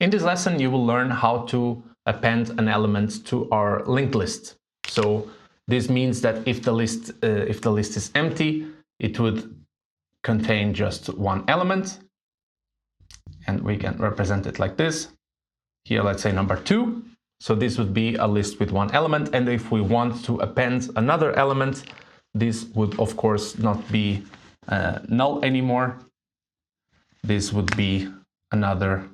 In this lesson, you will learn how to append an element to our linked list. So this means that if the list is empty, it would contain just one element, and we can represent it like this. Here, let's say number 2. So this would be a list with one element, and if we want to append another element, this would of course not be null anymore. This would be another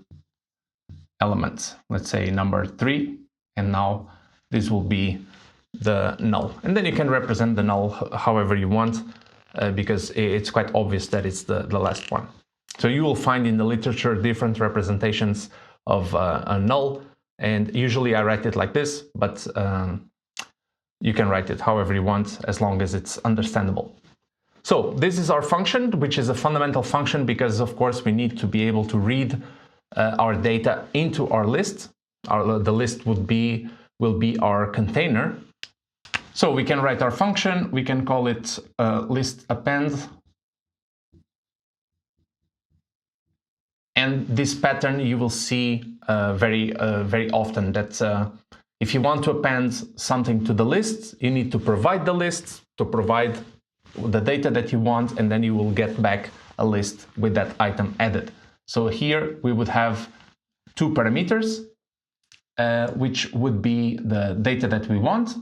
element, let's say number 3, and now this will be the null. And then you can represent the null however you want, because it's quite obvious that it's the last one. So you will find in the literature different representations of a null, and usually I write it like this, but you can write it however you want as long as it's understandable. So this is our function, which is a fundamental function because of course we need to be able to read our data into our list. The list will be our container. So we can write our function, we can call it list append. And this pattern you will see very often, that if you want to append something to the list, you need to provide the list, to provide the data that you want, and then you will get back a list with that item added. So here we would have two parameters, which would be the data that we want.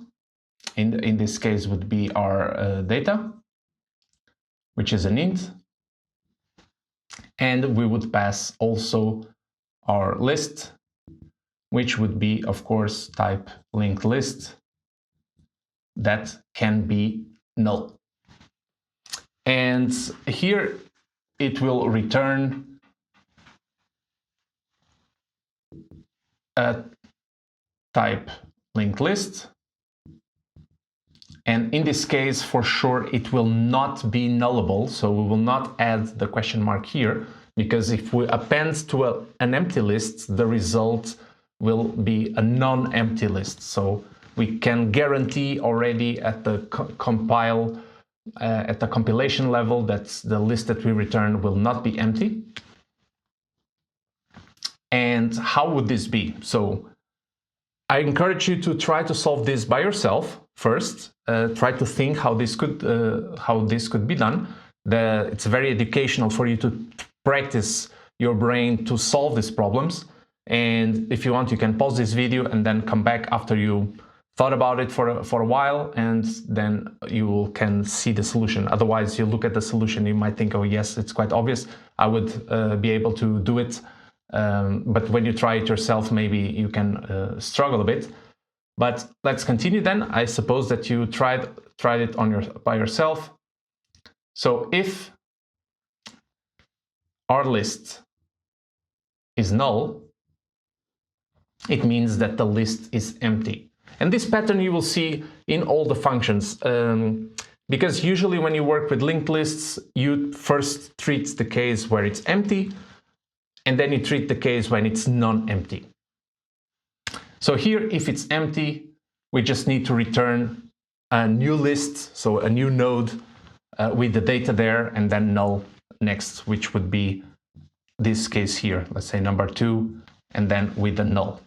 In this case would be our data, which is an int. And we would pass also our list, which would be, of course, type linked list that can be null. And here it will return a type linked list. And in this case, for sure, it will not be nullable. So we will not add the question mark here, because if we append to an empty list, the result will be a non-empty list. So we can guarantee already at the at the compilation level that the list that we return will not be empty. And how would this be? So I encourage you to try to solve this by yourself first. Try to think how this could be done. It's very educational for you to practice your brain to solve these problems. And if you want, you can pause this video and then come back after you thought about it for a while, and then you can see the solution. Otherwise, you look at the solution, you might think, oh yes, it's quite obvious, I would be able to do it. But when you try it yourself, maybe you can struggle a bit. But let's continue then. I suppose that you tried it by yourself. So if our list is null, it means that the list is empty. And this pattern you will see in all the functions, because usually when you work with linked lists, you first treat the case where it's empty, and then you treat the case when it's non-empty. So here, if it's empty, we just need to return a new list, so a new node with the data there, and then null next, which would be this case here, let's say number 2, and then with the null.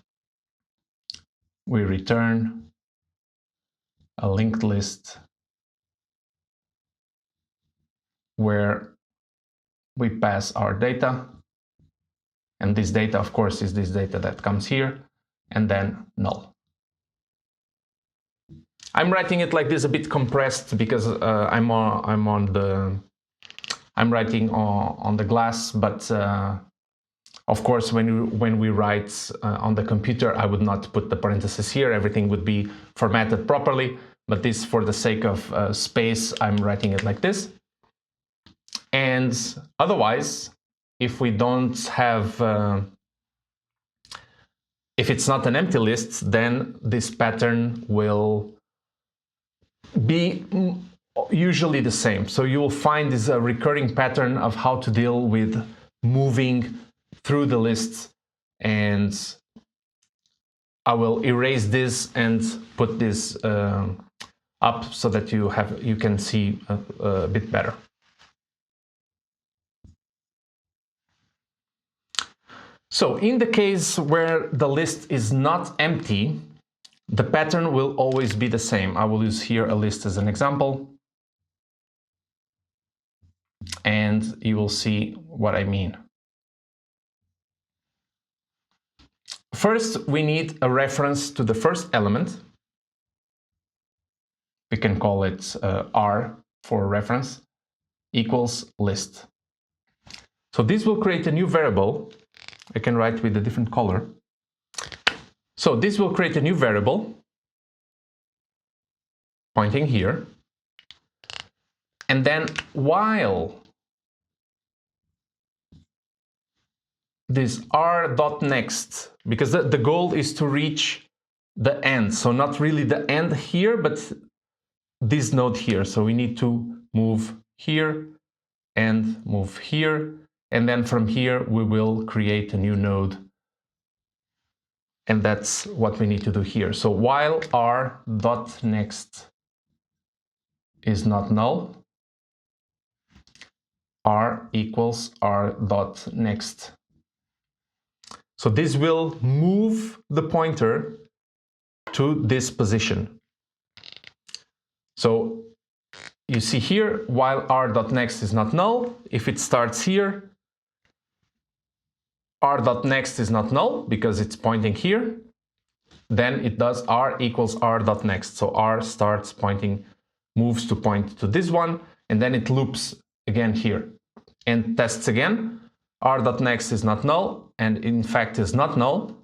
We return a linked list where we pass our data, and this data, of course, is this data that comes here, and then null. I'm writing it like this, a bit compressed, because I'm writing on the glass, but of course, when we write on the computer, I would not put the parentheses here. Everything would be formatted properly, but this, for the sake of space, I'm writing it like this. And otherwise, if we don't have, if it's not an empty list, then this pattern will be usually the same. So you will find this a recurring pattern of how to deal with moving through the list, and I will erase this and put this up so that you can see a bit better. So in the case where the list is not empty, the pattern will always be the same. I will use here a list as an example, and you will see what I mean. First, we need a reference to the first element. We can call it R for reference, equals list. So this will create a new variable. I can write with a different color. So this will create a new variable pointing here. And then while this r.next, because the goal is to reach the end. So not really the end here, but this node here. So we need to move here and move here. And then from here, we will create a new node. And that's what we need to do here. So while r.next is not null, r equals r.next. So this will move the pointer to this position. So you see here, while r.next is not null, if it starts here, r.next is not null because it's pointing here, then it does r equals r.next. So r starts pointing, moves to point to this one, and then it loops again here and tests again. r.next is not null, and in fact is not null.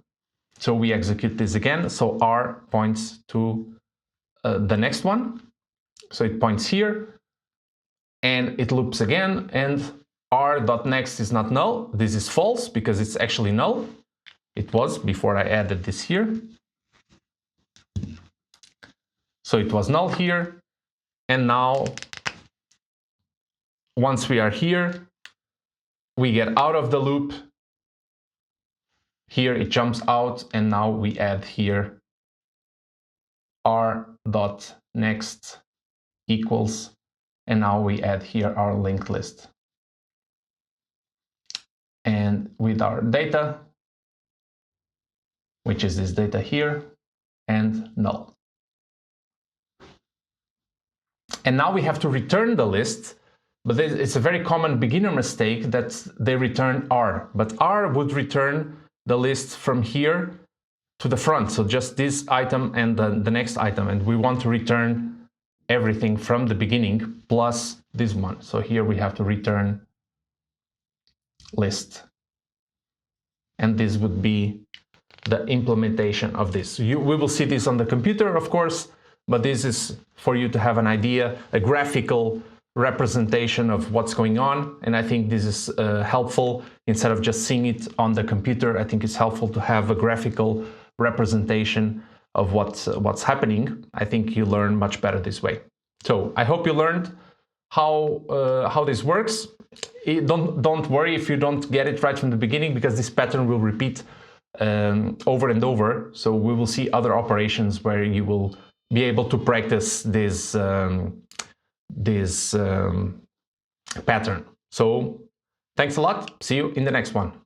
So we execute this again. So r points to the next one. So it points here, and it loops again, and r.next is not null. This is false because it's actually null. It was before I added this here. So it was null here, and now once we are here, we get out of the loop. Here it jumps out, and now we add here r.next equals, and now we add here our linked list. And with our data, which is this data here, and null. And now we have to return the list, but it's a very common beginner mistake that they return R, but R would return the list from here to the front. So just this item and the next item, and we want to return everything from the beginning plus this one. So here we have to return list. And this would be the implementation of this. We will see this on the computer, of course, but this is for you to have an idea, a graphical representation of what's going on. And I think this is helpful. Instead of just seeing it on the computer, I think it's helpful to have a graphical representation of what's happening. I think you learn much better this way. So I hope you learned how this works. Don't worry if you don't get it right from the beginning, because this pattern will repeat over and over. So we will see other operations where you will be able to practice this pattern. So thanks a lot. See you in the next one.